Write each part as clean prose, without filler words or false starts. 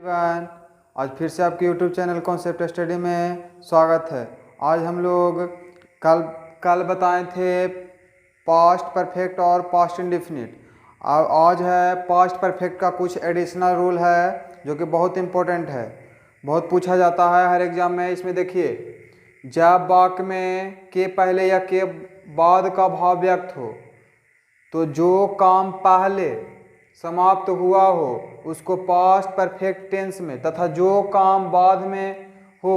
Everyone, आज फिर से आपके यूट्यूब चैनल कॉन्सेप्ट स्टडी में स्वागत है। आज हम लोग कल कल बताए थे पास्ट परफेक्ट और पास्ट इंडेफिनिट। आज है पास्ट परफेक्ट का कुछ एडिशनल रूल है जो कि बहुत इम्पोर्टेंट है, बहुत पूछा जाता है हर एग्जाम में। इसमें देखिए, जब वाक्य में के पहले या के बाद का भाव व्यक्त हो तो जो काम पहले समाप्त हुआ हो उसको पास्ट परफेक्ट टेंस में, तथा जो काम बाद में हो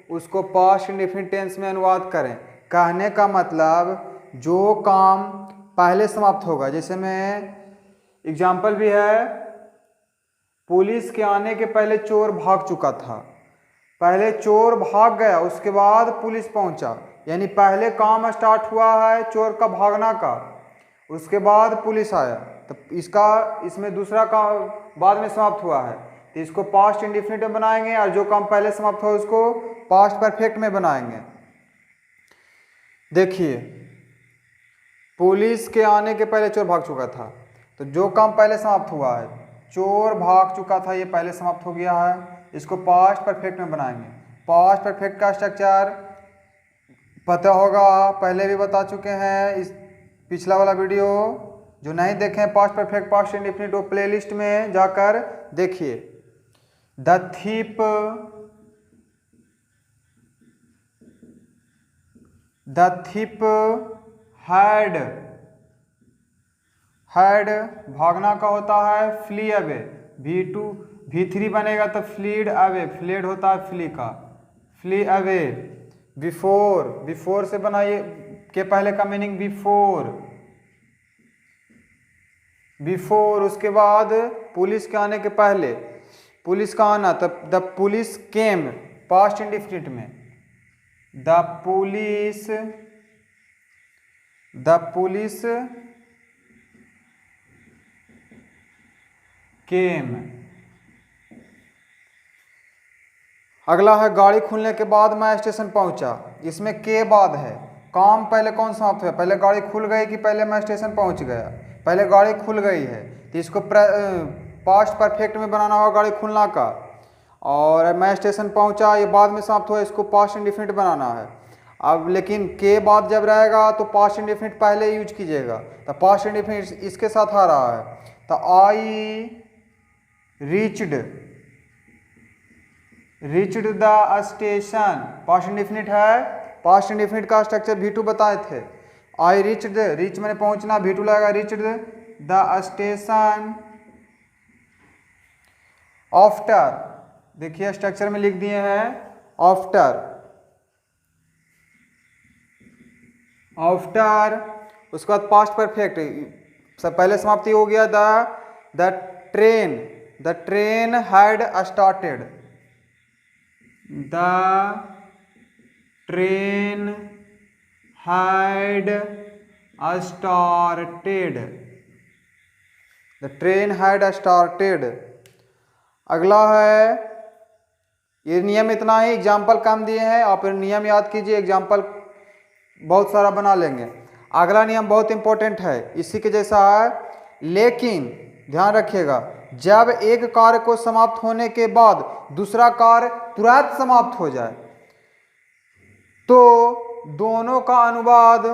उसको पास्ट इंडेफिनिट टेंस में अनुवाद करें। कहने का मतलब जो काम पहले समाप्त होगा, जैसे में एग्जाम्पल भी है, पुलिस के आने के पहले चोर भाग चुका था। पहले चोर भाग गया, उसके बाद पुलिस पहुंचा, यानी पहले काम स्टार्ट हुआ है चोर का भागना का, उसके बाद पुलिस आया। तो इसमें दूसरा काम बाद में समाप्त हुआ है तो इसको पास्ट इंडेफिनिट में बनाएंगे, और जो काम पहले समाप्त हो उसको पास्ट परफेक्ट में बनाएंगे। देखिए, पुलिस के आने के पहले चोर भाग चुका था, तो जो काम पहले समाप्त हुआ है, चोर भाग चुका था, ये पहले समाप्त हो गया है, इसको पास्ट परफेक्ट में बनाएंगे। पास्ट परफेक्ट का स्ट्रक्चर पता होगा, पहले भी बता चुके हैं इस पिछला वाला वीडियो। जो नहीं देखें पास्ट परफेक्ट पास्ट इंडेफिनिट, वो प्लेलिस्ट में जाकर देखिए। द थिप हैड भागना का होता है फ्ली अवे, V3 बनेगा तो फ्लीड अवे, फ्लेड होता है फ्ली का, फ्ली अवे। बिफोर से बनाइए, के पहले का मीनिंग बिफोर। उसके बाद पुलिस के आने के पहले, पुलिस का आना, तब the police came past indefinite में, द पुलिस केम। अगला है गाड़ी खुलने के बाद मैं स्टेशन पहुंचा। इसमें के बाद है, काम पहले कौन समाप्त हुआ, पहले गाड़ी खुल गई कि पहले मैं स्टेशन पहुंच गया? पहले गाड़ी खुल गई है तो इसको पास्ट परफेक्ट में बनाना होगा गाड़ी खुलना का, और मैं स्टेशन पहुंचा ये बाद में समाप्त हुआ, इसको पास्ट इंडेफिनिट बनाना है। अब लेकिन के बाद जब रहेगा तो पास्ट इंडेफिनिट पहले यूज कीजिएगा, तो पास्ट इंडेफिनिट इसके साथ आ रहा है। तो I reached the station, past indefinite है। पास्ट इंडेफिनिट का स्ट्रक्चर V2 बताए थे। आई रीच्ड, रीच मैंने पहुंचना, V2 लगेगा, रीच्ड द स्टेशन आफ्टर। देखिए स्ट्रक्चर में लिख दिए हैं आफ्टर, उसके बाद पास्ट परफेक्ट, सब पहले समाप्ति हो गया। The train had started, the train had started. अगला है, ये नियम इतना ही, एग्जाम्पल कम दिए हैं, आप नियम याद कीजिए, एग्जाम्पल बहुत सारा बना लेंगे। अगला नियम बहुत इंपॉर्टेंट है, इसी के जैसा है, लेकिन ध्यान रखिएगा, जब एक कार्य को समाप्त होने के बाद दूसरा कार्य तुरंत समाप्त हो जाए तो दोनों का अनुवाद,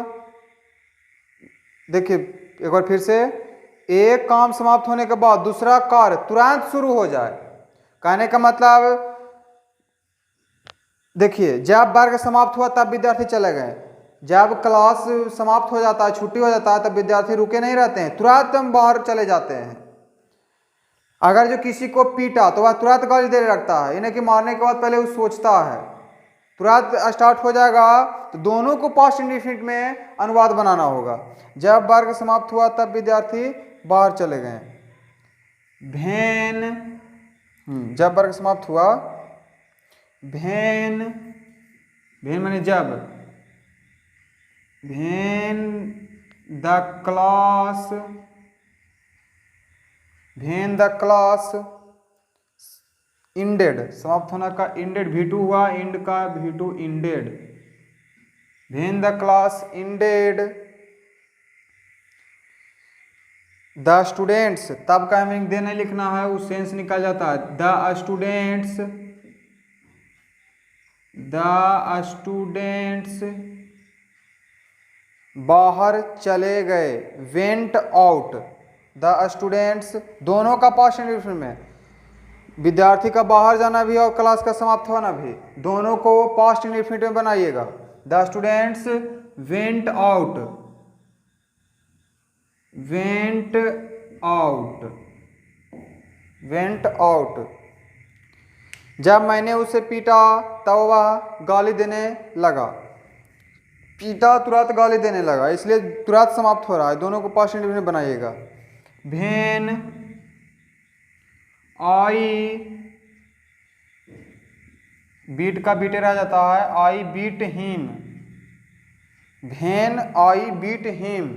देखिए एक बार फिर से, एक काम समाप्त होने के बाद दूसरा कार्य तुरंत शुरू हो जाए। कहने का मतलब, देखिए जब वर्ग समाप्त हुआ तब विद्यार्थी चले गए, जब क्लास समाप्त हो जाता है, छुट्टी हो जाता है, तब विद्यार्थी रुके नहीं रहते हैं, तुरंत हम बाहर चले जाते हैं। अगर जो किसी को पीटा तो वह तुरंत गाली दे रखता है, इन्हें कि मारने के बाद पहले वो सोचता है, तुरंत स्टार्ट हो जाएगा। तो दोनों को पास्ट इंडेफिनिट में अनुवाद बनाना होगा। जब वर्ग समाप्त हुआ तब विद्यार्थी बाहर चले गए। जब वर्ग समाप्त हुआ, भेन माने जब, भेन द क्लास इंडेड, समाप्त होना का इंडेड V2 हुआ, इंड का V2 ended, when the class ended the students, तब का मीनिंग दे नहीं लिखना है, उस सेंस निकल जाता है। द स्टूडेंट्स बाहर चले गए, वेंट आउट। द स्टूडेंट्स दोनों का पास्ट इंडेफिनिट में, विद्यार्थी का बाहर जाना भी और क्लास का समाप्त होना भी, दोनों को पास्ट इंडेफिनिट में बनाइएगा। The students went out, went out, went out. जब मैंने उसे पीटा तब वह गाली देने लगा। पीटा तुरंत गाली देने लगा, इसलिए तुरंत समाप्त हो रहा है, दोनों को पास्ट इंडेफिनिट बनाइएगा। भेन आई, बीट का बीटे रह जाता है, आई बीट हिम। भेन आई बीट हिम,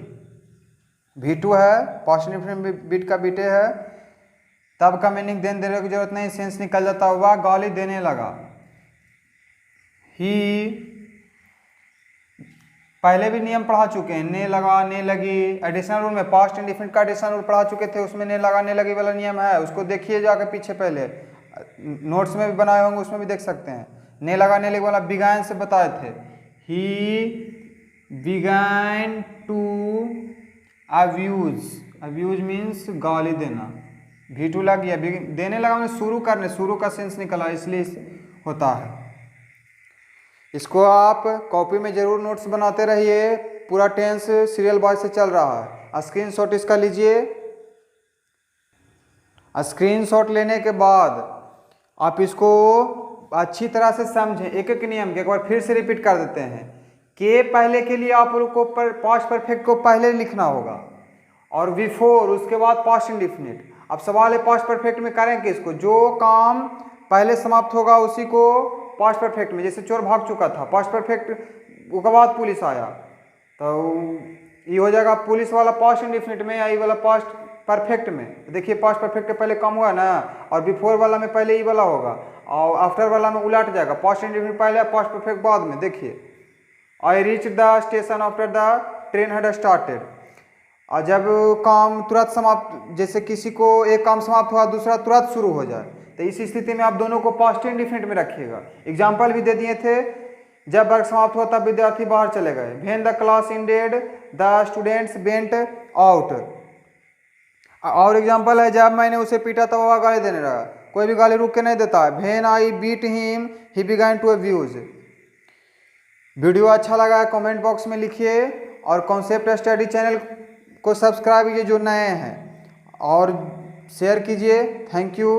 V2 है, पास्ट इंडेफिनिट बीट का बीटे है, तब का मीनिंग देने की जरूरत नहीं, सेंस निकल जाता हुआ, गाली देने लगा। ही, पहले भी नियम पढ़ा चुके हैं, ने लगा, ने लगी, एडिशनल रूल में पास्ट इंडेफिनिट का एडिशनल रूल पढ़ा चुके थे, उसमें ने लगा, ने लगी वाला नियम है, उसको देखिए जाकर पीछे, पहले नोट्स में भी बनाए होंगे, उसमें भी देख सकते हैं। ने लगा, ने लगी वाला बिगैन से बताए थे। He began to abuse, abuse means गाली देना। V2 लग गया, देने लगा मैंने शुरू करने, शुरू का सेंस निकला, इसलिए होता है। इसको आप कॉपी में जरूर नोट्स बनाते रहिए, पूरा टेंस सीरियल बॉय से चल रहा है। स्क्रीनशॉट इसका लीजिए। स्क्रीनशॉट लेने के बाद आप इसको अच्छी तरह से समझें, एक एक नियम के, एक बार फिर से रिपीट कर देते हैं कि पहले के लिए आप लोग को पास्ट परफेक्ट को पहले लिखना होगा, और बिफोर उसके बाद पास्ट इंडेफिनिट। अब सवाल है पास्ट परफेक्ट में करें किसको, जो काम पहले समाप्त होगा उसी को पास्ट परफेक्ट में, जैसे चोर भाग चुका था, पास्ट परफेक्ट, उसके बाद पुलिस आया, तो ये हो जाएगा पुलिस वाला पास्ट इंडेफिनिट में, या ये वाला पास्ट परफेक्ट में। देखिए पास्ट परफेक्ट के पहले काम हुआ ना, और बिफोर वाला में पहले ये वाला होगा, और आफ्टर वाला में उलट जाएगा, पास्ट इंडेफिनिट पहले, पास्ट परफेक्ट बाद में। देखिए I reach the station after the train had started, और जब काम तुरंत समाप्त, जैसे किसी को एक काम समाप्त हुआ दूसरा तुरंत शुरू हो जाए, तो इस स्थिति में आप दोनों को पास्ट इंडेफिनिट में रखिएगा। एग्जाम्पल भी दे दिए थे, जब वर्ग समाप्त हुआ तब विद्यार्थी बाहर चले गए। When the class ended the students went out. और एग्जाम्पल है, जब मैंने उसे पीटा तब वह गाली देने लगा, कोई भी गाली रुक के नहीं देता है। When I beat him he began to abuse. Video अच्छा लगा है कमेंट बॉक्स में लिखिए, और कॉन्सेप्ट स्टडी चैनल को सब्सक्राइब कीजिए जो नए हैं, और शेयर कीजिए। Thank you.